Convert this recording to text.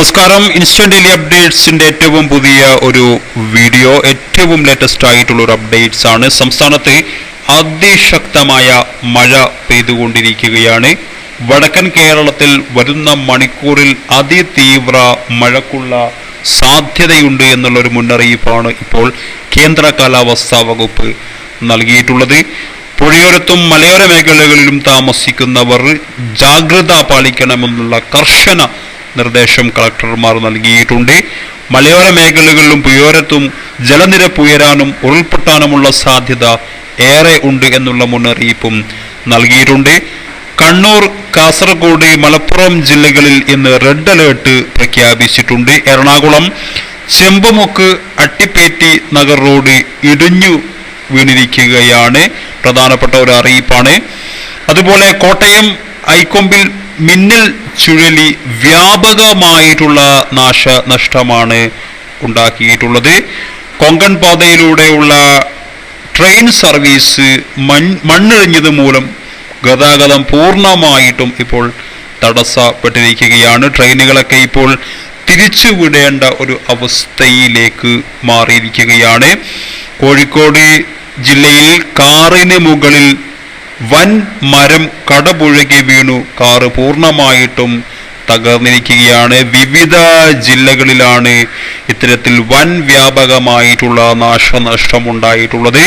നമസ്കാരം. Instant daily അപ്ഡേറ്റ്സിന്റെ ഏറ്റവും പുതിയ ഒരു വീഡിയോ, ഏറ്റവും ലേറ്റസ്റ്റ് ആയിട്ടുള്ള ഒരു അപ്ഡേറ്റ്സ് ആണ്. സംസ്ഥാനത്ത് അതിശക്തമായ മഴ പെയ്തുകൊണ്ടിരിക്കുകയാണ്. വടക്കൻ കേരളത്തിൽ വരുന്ന മണിക്കൂറിൽ അതിതീവ്ര മഴക്കുള്ള സാധ്യതയുണ്ട് എന്നുള്ളൊരു മുന്നറിയിപ്പാണ് ഇപ്പോൾ കേന്ദ്ര കാലാവസ്ഥാ വകുപ്പ് നൽകിയിട്ടുള്ളത്. പുഴയോരത്തും മലയോര മേഖലകളിലും താമസിക്കുന്നവർ ജാഗ്രത പാലിക്കണമെന്നുള്ള കർശന നിർദ്ദേശം കളക്ടർമാർ നൽകിയിട്ടുണ്ട്. മലയോര മേഖലകളിലും പുഴയോരത്തും ജലനിരപ്പ് ഉയരാനും ഉരുൾപൊട്ടാനുമുള്ള സാധ്യത ഏറെ ഉണ്ട് എന്നുള്ള മുന്നറിയിപ്പും നൽകിയിട്ടുണ്ട്. കണ്ണൂർ, കാസർഗോഡ്, മലപ്പുറം ജില്ലകളിൽ ഇന്ന് റെഡ് അലേർട്ട് പ്രഖ്യാപിച്ചിട്ടുണ്ട്. എറണാകുളം ചെമ്പുമുക്ക് അട്ടിപ്പേറ്റി നഗർ റോഡ് ഇടിഞ്ഞു വീണിരിക്കുകയാണ്, പ്രധാനപ്പെട്ട ഒരു അറിയിപ്പാണ്. അതുപോലെ കോട്ടയം ഐക്കൊമ്പിൽ മിന്നൽ ചുഴലി വ്യാപകമായിട്ടുള്ള നാശനഷ്ടമാണ് ഉണ്ടാക്കിയിട്ടുള്ളത്. കൊങ്കൺ പാതയിലൂടെയുള്ള ട്രെയിൻ സർവീസ് മണ്ണിടിഞ്ഞത് മൂലം ഗതാഗതം പൂർണ്ണമായിട്ടും ഇപ്പോൾ തടസ്സപ്പെട്ടിരിക്കുകയാണ്. ട്രെയിനുകളൊക്കെ ഇപ്പോൾ തിരിച്ചുവിടേണ്ട ഒരു അവസ്ഥയിലേക്ക് മാറിയിരിക്കുകയാണ്. കോഴിക്കോട് ജില്ലയിൽ കാറിന് മുകളിൽ വൻ മരം കടപുഴകി വീണു കാറ് പൂർണ്ണമായിട്ടും തകർന്നിരിക്കുകയാണ്. വിവിധ ജില്ലകളിലാണ് ഇത്തരത്തിൽ വൻ വ്യാപകമായിട്ടുള്ള നാശനഷ്ടം ഉണ്ടായിട്ടുള്ളത്.